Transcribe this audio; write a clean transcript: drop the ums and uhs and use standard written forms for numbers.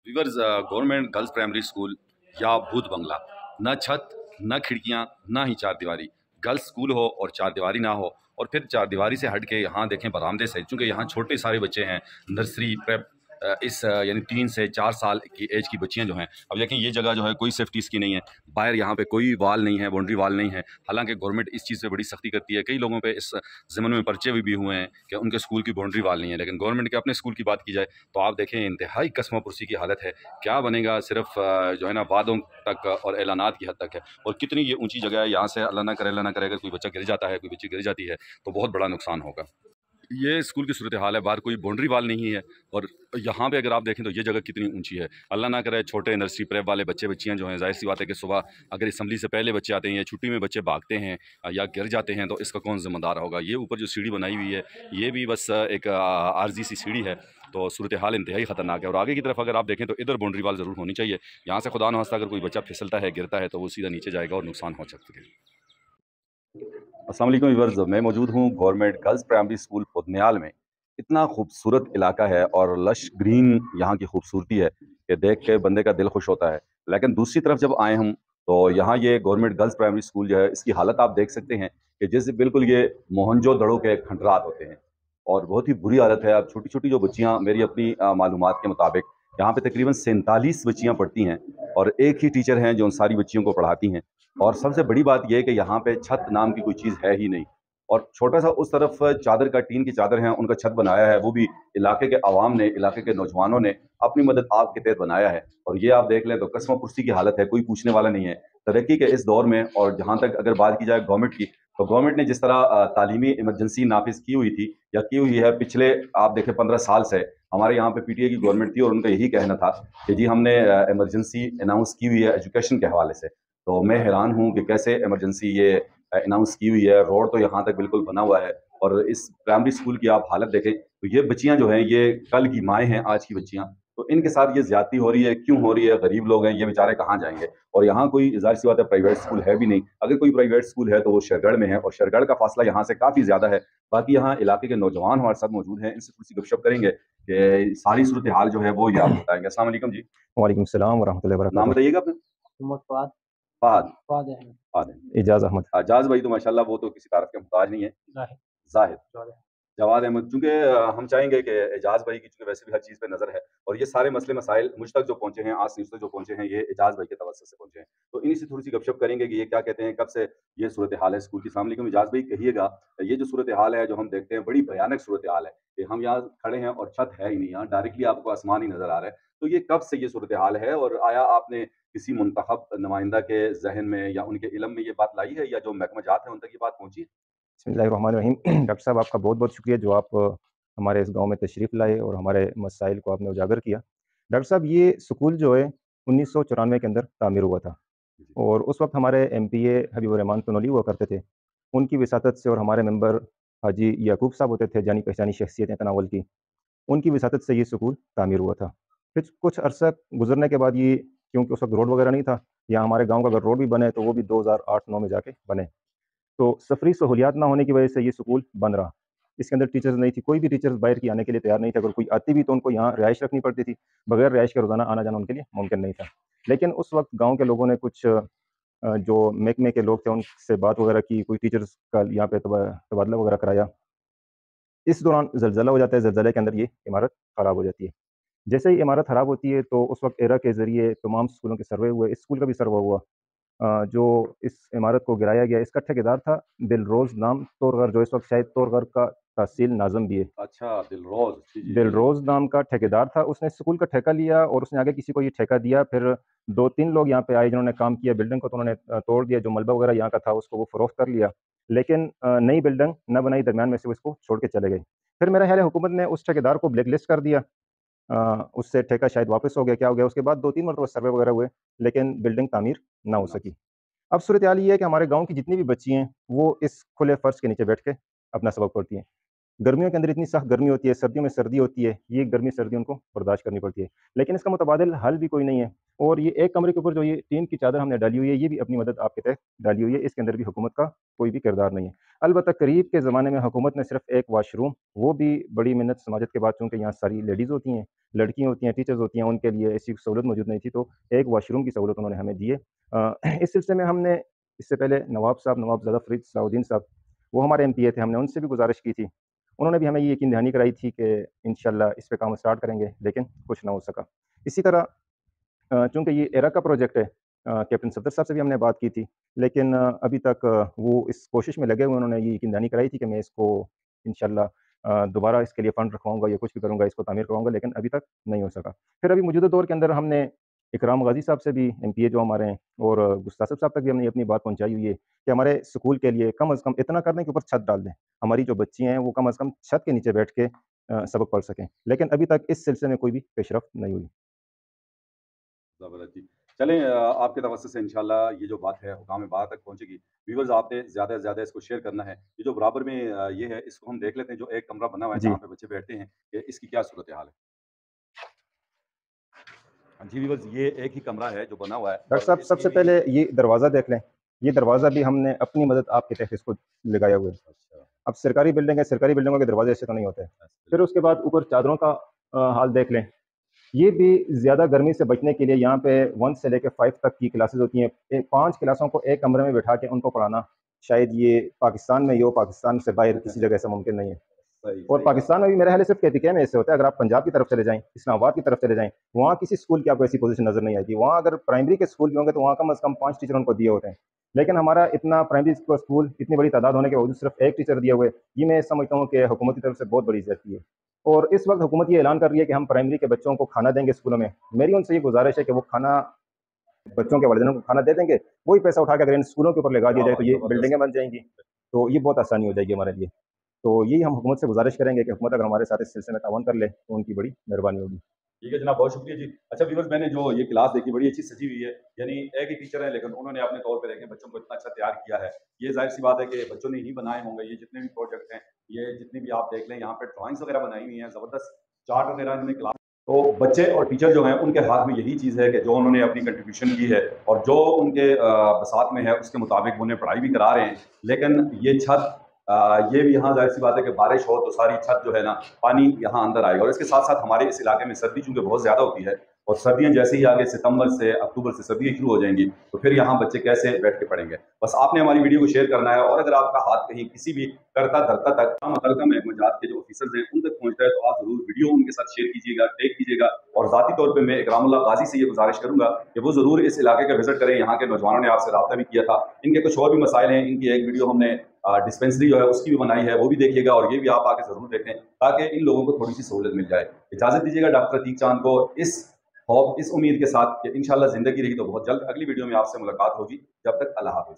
Viewers, government girls primary school या भूत बंगला, न छत न खिड़कियां न ही चार दीवारी। गर्ल्स स्कूल हो और चार दीवारी ना हो, और फिर चार दीवारी से हट के यहाँ देखें बरामदे से, चूँकि यहाँ छोटे सारे बच्चे हैं, नर्सरी प्रेप, यानी 3 से 4 साल की एज की बच्चियाँ जो हैं। अब देखें ये जगह जो है कोई सेफ्टी इसकी नहीं है, बाहर यहाँ पे कोई वाल नहीं है, बाउंड्री वाल नहीं है। हालांकि गवर्नमेंट इस चीज़ पे बड़ी सख्ती करती है, कई लोगों पे इस ज़मन में पर्चे भी हुए हैं कि उनके स्कूल की बाउंड्री वाल नहीं है, लेकिन गवर्नमेंट के अपने स्कूल की बात की जाए तो आप देखें इंतहाई कसम पुरसी की हालत है। क्या बनेगा सिर्फ जो है ना वादों तक और ऐलानात की हद तक है। और कितनी ये ऊंची जगह है, यहाँ से अल्लाह ना करे अगर कोई बच्चा गिर जाता है, कोई बच्ची गिर जाती है तो बहुत बड़ा नुकसान होगा। ये स्कूल की सूरत हाल है, बाहर कोई बाउंड्री वाल नहीं है, और यहाँ पे अगर आप देखें तो ये जगह कितनी ऊंची है। अल्लाह ना करे छोटे नर्सरी प्रेप वाले बच्चे बच्चियाँ जो हैं, जाहिर सी बात है कि सुबह अगर असम्बली से पहले बच्चे आते हैं या छुट्टी में बच्चे भागते हैं या गिर जाते हैं तो इसका कौन ज़िम्मेदार होगा। ये ऊपर जो सीढ़ी बनाई हुई है ये भी बस एक आर्जी सी सीढ़ी है, तो सूरत हाल इंतहाई ख़तरनाक है। और आगे की तरफ अगर आप देखें तो इधर बाउंड्री वाल ज़रूर होनी चाहिए। यहाँ से खुदा न खास्ता अगर कोई बच्चा फिसलता है, गिरता है, तो वो सीधा नीचे जाएगा और नुकसान हो सकता है। अस्सलाम वालेकुम व्यूअर्स, मैं मौजूद हूँ गवर्नमेंट गर्ल्स प्राइमरी स्कूल पुदनियाल में। इतना खूबसूरत इलाका है और लश ग्रीन यहाँ की खूबसूरती है कि देख के बंदे का दिल खुश होता है। लेकिन दूसरी तरफ जब आए हम तो यहाँ ये गवर्नमेंट गर्ल्स प्राइमरी स्कूल जो है इसकी हालत आप देख सकते हैं कि जैसे बिल्कुल ये मोहनजो दड़ो के खंडरात होते हैं, और बहुत ही बुरी हालत है। अब छोटी छोटी जो बच्चियाँ, मेरी अपनी मालूमात के मुताबिक यहाँ पे तकरीबन 47 बच्चियाँ पढ़ती हैं, और एक ही टीचर हैं जो उन सारी बच्चियों को पढ़ाती हैं। और सबसे बड़ी बात यह है कि यहाँ पे छत नाम की कोई चीज़ है ही नहीं, और छोटा सा उस तरफ चादर का, टीन की चादर है, उनका छत बनाया है, वो भी इलाके के अवाम ने, इलाके के नौजवानों ने अपनी मदद आप के तहत बनाया है। और ये आप देख लें तो कसम कुर्सी की हालत है, कोई पूछने वाला नहीं है तरक्की के इस दौर में। और जहाँ तक अगर बात की जाए गवर्नमेंट की, तो गवर्नमेंट ने जिस तरह तालीमी इमरजेंसी नाफिज की हुई थी या की हुई है पिछले, आप देखें 15 साल से, हमारे यहाँ पे पीटीए की गवर्नमेंट थी और उनका यही कहना था कि जी हमने इमरजेंसी अनाउंस की हुई है एजुकेशन के हवाले से। तो मैं हैरान हूँ कि कैसे इमरजेंसी ये अनाउंस की हुई है। रोड तो यहाँ तक बिल्कुल बना हुआ है, और इस प्राइमरी स्कूल की आप हालत देखें तो ये बच्चियाँ जो हैं ये कल की माएँ हैं, आज की बच्चियाँ। तो इनके साथ ये ज्यादती हो रही है, क्यों हो रही है? गरीब लोग हैं, ये बेचारे कहाँ जाएंगे? और यहाँ कोई ज़ाहिर सी बात है प्राइवेट स्कूल है भी नहीं। अगर कोई प्राइवेट स्कूल है तो वो शेरगढ़ में है, और शेरगढ़ का फासला यहाँ से काफ़ी ज़्यादा है। बाकी यहाँ इलाके के नौजवान हमारे साथ मौजूद हैं, इनसे थोड़ी सी गपशप करेंगे कि सारी सूरत हाल जो है वो ये आप बताएंगे। अस्सलाम वालेकुम जी। वालेकुम सलाम वरहमतुल्लाहि नाम वबरकातुहू। बताइएगा अपना। फवाद फाद। फवाद अहमद फाद है। इजाज़ अहमद। आजाज भाई तो माशाल्लाह वो तो किसी तारीफ के मुहताज नहीं है। जाहिद जाहिद। जाहिद जवाद अहमद, चूंकि हम चाहेंगे कि एजाज भाई की, चूंकि वैसे भी हर चीज़ पे नज़र है, और ये सारे मसले मसाइल मुझ तक जो पहुंचे हैं, आज न्यूज़ तक जो पहुंचे हैं, ये एजाज भाई के तवज्जुह से पहुंचे हैं। तो इन्हीं से थोड़ी सी गपशप करेंगे कि ये क्या कहते हैं, कब से ये सूरत हाल है स्कूल की। अस्सलाम वालेकुम एजाज भाई, कहिएगा ये जो सूरत हाल है जो हम देखते हैं, बड़ी भयानक सूरत हाल है कि हम यहाँ खड़े हैं और छत है ही नहीं, यहाँ डायरेक्टली आपको आसमान ही नजर आ रहा है। तो ये कब से ये सूरत हाल है, और आया आपने किसी मुंतखब नुमाइंदा के जहन में या उनके इल्म में ये बात लाई है, या जो महकमा जात है उन तक ये बात पहुंची? बिस्मिल्लाहिर्रहमानिर्रहीम। डॉक्टर साहब, आपका बहुत बहुत शुक्रिया जो आप हमारे इस गांव में तशरीफ़ लाए और हमारे मसाइल को आपने उजागर किया। डॉक्टर साहब, ये स्कूल जो है 1994 के अंदर तामीर हुआ था, और उस वक्त हमारे एमपीए हबीबुर रहमान तनोली हुआ करते थे। उनकी विसातत से, और हमारे मेंबर हाजी याकूब साहब होते थे, जानी पहचानी शख्सियत हैं तनावल की, उनकी विसातत से ये स्कूल तामीर हुआ था। फिर कुछ अरसा गुजरने के बाद ये, क्योंकि उस वक्त रोड वगैरह नहीं था, या हमारे गाँव का अगर रोड भी बने तो वो भी 2008-9 में जाके बने, तो सफरी सहूलियात ना होने की वजह से ये स्कूल बंद रहा। इसके अंदर टीचर्स नहीं थी, कोई भी टीचर्स बाहर की आने के लिए तैयार नहीं था। अगर कोई आती भी तो उनको यहाँ रिहाइश रखनी पड़ती थी, बगैर रिहाइश के रोज़ाना आना जाना उनके लिए मुमकिन नहीं था। लेकिन उस वक्त गाँव के लोगों ने कुछ जो महकमे के लोग थे उनसे बात वगैरह की, कोई टीचर्स का यहाँ पे तबादला वगैरह कराया। इस दौरान ज़लज़ला हो जाता है, ज़लज़ले के अंदर ये इमारत ख़राब हो जाती है। जैसे ही इमारत ख़राब होती है तो उस वक्त एरा के ज़रिए तमाम स्कूलों के सर्वे हुए, इस स्कूल का भी सर्वे हुआ। जो इस इमारत को गिराया गया, इसका ठेकेदार था दिलरोज़ नाम तोरगर, जो इस वक्त शायद तोरगर का तहसील नाज़िम भी है। अच्छा, दिलरोज, जी जी जी। दिलरोज़ नाम का ठेकेदार था, उसने स्कूल का ठेका लिया और उसने आगे किसी को ये ठेका दिया। फिर 2-3 लोग यहाँ पे आए जिन्होंने काम किया बिल्डिंग को, तो उन्होंने तोड़ दिया, जो मलबा वगैरह यहाँ का था उसको वो फ़रोख्त कर लिया। लेकिन नई बिल्डिंग न बनाई, दरमियान में से वो इसको छोड़ के चले गए। फिर मेरा ख़्याल है हुकूमत ने उस ठेकेदार को ब्लैकलिस्ट कर दिया। उससे ठेका शायद वापस हो गया, क्या हो गया, उसके बाद 2-3 मरतबा सर्वे वगैरह हुए, लेकिन बिल्डिंग तामीर ना हो सकी। अब सूरत हाल ये है कि हमारे गाँव की जितनी भी बच्ची हैं, वो इस खुले फर्श के नीचे बैठ के अपना सबक पढ़ती हैं। गर्मियों के अंदर इतनी सख्त गर्मी होती है, सर्दियों में सर्दी होती है, ये गर्मी सर्दी उनको बर्दाश्त करनी पड़ती है। लेकिन इसका मुतबादिल हल भी कोई नहीं है। اور یہ ایک کمرے کے اوپر جو یہ ٹین کی چادر ہم نے ڈالی ہوئی ہے، یہ بھی اپنی مدد آپ کے تحت ڈالی ہوئی ہے، اس کے اندر بھی حکومت کا کوئی بھی کردار نہیں ہے۔ البتہ قریب کے زمانے میں حکومت نے صرف ایک واش روم، وہ بھی بڑی محنت سماجت کے بعد، چونکہ یہاں ساری لیڈیز ہوتی ہیں، لڑکیاں ہوتی ہیں، ٹیچرز ہوتی ہیں، ان کے لیے ایسی سہولت موجود نہیں تھی، تو ایک واش روم کی سہولت انہوں نے ہمیں دی ہے۔ اس سلسلے میں ہم نے اس سے پہلے نواب زادہ فرید صلاح الدین صاحب، وہ ہمارے ایم پی اے تھے، ہم نے ان سے بھی گزارش کی تھی، انہوں نے بھی ہمیں یہ یقین دہانی کرائی تھی کہ انشاءاللہ اس پہ کام اسٹارٹ کریں گے، لیکن کچھ نہ ہو سکا۔ اسی طرح چونکہ یہ ایرا کا پروجیکٹ ہے، کیپٹن صفدر صاحب سے بھی ہم نے بات کی تھی، لیکن ابھی تک وہ اس کوشش میں لگے ہوئے، انہوں نے یہ یقین دہانی کرائی تھی کہ میں اس کو انشاءاللہ دوبارہ اس کے لیے فنڈ رکھواؤں گا یا کچھ بھی کروں گا، اس کو تعمیر کرواؤں گا، لیکن ابھی تک نہیں ہو سکا۔ پھر ابھی موجودہ دور کے اندر ہم نے اکرام غازی صاحب سے بھی، ایم پی اے جو ہمارے ہیں، اور گستاصف صاحب تک بھی ہم نے اپنی بات پہنچائی ہوئی ہے کہ ہمارے سکول کے لیے کم از کم اتنا کر دیں کہ اوپر چھت ڈال دیں، ہماری جو بچی ہیں وہ کم از کم چھت کے نیچے بیٹھ کے سبق پڑھ سکیں، لیکن ابھی تک اس سلسلے میں کوئی بھی پیش رفت نہیں ہوئی۔ زبردست جی، چلیں آپ کے توسط سے انشاءاللہ یہ جو بات ہے حکام بات تک پہنچے گی۔ ویورز آپ نے زیادہ سے زیادہ اس کو شیئر کرنا ہے۔ یہ جو برابر میں یہ ہے، اس کو ہم دیکھ لیتے ہیں، جو ایک کمرہ بنا ہوا ہے جی جہاں پہ بچے بیٹھتے ہیں، کہ اس کی کیا صورتحال ہے۔ جی ویورز، یہ ایک ہی کمرہ ہے جو بنا ہوا ہے، ڈاکٹر اور صاحب اس سب کی سے بھی پہلے یہ دروازہ دیکھ لیں، یہ دروازہ بھی ہم نے اپنی مدد آپ کے تحت اس کو لگایا ہوا ہے۔ اچھا، اب سرکاری بلڈنگ ہے، سرکاری بلڈنگوں کے دروازے ایسے تو نہیں ہوتے۔ پھر اس کے بعد اوپر چادروں کا حال دیکھ لیں، یہ بھی زیادہ گرمی سے بچنے کے لیے یہاں پہ 1 سے لے کے 5 تک کی کلاسز ہوتی ہیں، 5 کلاسوں کو ایک کمرے میں بٹھا کے ان کو پڑھانا شاید یہ پاکستان میں پاکستان سے باہر کسی جگہ ایسا ممکن نہیں ہے۔ صحیح اور صحیح پاکستان میں بھی میرے خیال ہے صرف KPK میں ایسے ہوتا ہے۔ اگر آپ پنجاب کی طرف چلے جائیں، اسلام آباد کی طرف چلے جائیں، وہاں کسی اسکول کی آپ کو ایسی پوزیشن نظر نہیں آئے گی۔ وہاں اگر پرائمری کے اسکول بھی ہوں گے تو وہاں کم از کم 5 ٹیچر ان کو دیے ہوتے ہیں، لیکن ہمارا اتنا پرائمری اسکول اتنی بڑی تعداد ہونے کے باوجود صرف ایک ٹیچر دیے ہوئے، یہ میں سمجھتا ہوں کہ حکومت کی طرف سے بہت بڑی زیادتی ہے۔ اور اس وقت حکومت یہ اعلان کر رہی ہے کہ ہم پرائمری کے بچوں کو کھانا دیں گے اسکولوں میں۔ میری ان سے یہ گزارش ہے کہ وہ کھانا بچوں کے والدینوں کو کھانا دے دیں گے، وہی پیسہ اٹھا کے اگر ان اسکولوں کے اوپر لگا دیا جائے تو یہ بلڈنگیں بن جائیں گی، تو یہ بہت آسانی ہو جائے گی ہمارے لیے۔ تو یہی ہم حکومت سے گزارش کریں گے کہ حکومت اگر ہمارے ساتھ اس سلسلے میں تعاون کر لے تو ان کی بڑی مہربانی ہوگی۔ ٹھیک ہے جناب، بہت شکریہ جی۔ اچھا ویورز، میں نے جو یہ کلاس دیکھی بڑی اچھی سجی ہوئی ہے، یعنی ایک ہی ٹیچر ہے لیکن انہوں نے اپنے طور پہ دیکھیں بچوں کو اتنا اچھا تیار کیا ہے۔ یہ ظاہر سی بات ہے کہ بچوں نے ہی بنائے ہوں گے، یہ جتنے بھی پروجیکٹ ہیں، یہ جتنے بھی آپ دیکھ لیں، یہاں پہ ڈرائنگس وغیرہ بنائی ہوئی ہیں، زبردست چارٹ وغیرہ انہوں نے کلاس، تو بچے اور ٹیچر جو ہیں ان کے ہاتھ میں یہی چیز ہے کہ جو انہوں نے اپنی کنٹریبیوشن کی ہے اور جو ان کے بساط میں ہے اس کے مطابق انہیں پڑھائی بھی کرا رہے ہیں۔ لیکن یہ چھت، یہ بھی یہاں ظاہر سی بات ہے کہ بارش ہو تو ساری چھت جو ہے نا پانی یہاں اندر آئے گا، اور اس کے ساتھ ساتھ ہمارے اس علاقے میں سردی چونکہ بہت زیادہ ہوتی ہے، اور سردیاں جیسے ہی آگے ستمبر سے اکتوبر سے سردیاں شروع ہو جائیں گی تو پھر یہاں بچے کیسے بیٹھ کے پڑھیں گے۔ بس آپ نے ہماری ویڈیو کو شیئر کرنا ہے، اور اگر آپ کا ہاتھ کہیں کسی بھی کرتا دھرتا تک متعلقہ محکمات کے جو آفیسرز ہیں ان تک پہنچتا ہے تو آپ ضرور ویڈیو ان کے ساتھ شیئر کیجیے گا، ٹیگ کیجیے گا، اور ذاتی طور پہ میں اکرام اللہ غازی سے یہ گزارش کروں گا کہ وہ ضرور اس علاقے کا وزٹ کریں۔ یہاں کے نوجوانوں نے آپ سے رابطہ بھی کیا تھا، ان کے کچھ اور بھی مسائل ہیں، ان کی ایک ویڈیو ہم نے ڈسپینسری جو ہے اس کی بھی بنائی ہے، وہ بھی دیکھیے گا، اور یہ بھی آپ آ کے ضرور دیکھیں تاکہ ان لوگوں کو تھوڑی سی سہولت مل جائے۔ اجازت دیجیے گا ڈاکٹر عتیق چاند کو اس ہوپ، اس امید کے ساتھ کہ انشاءاللہ زندگی رہی تو بہت جلد اگلی ویڈیو میں آپ سے ملاقات ہوگی۔ جب تک اللہ حافظ۔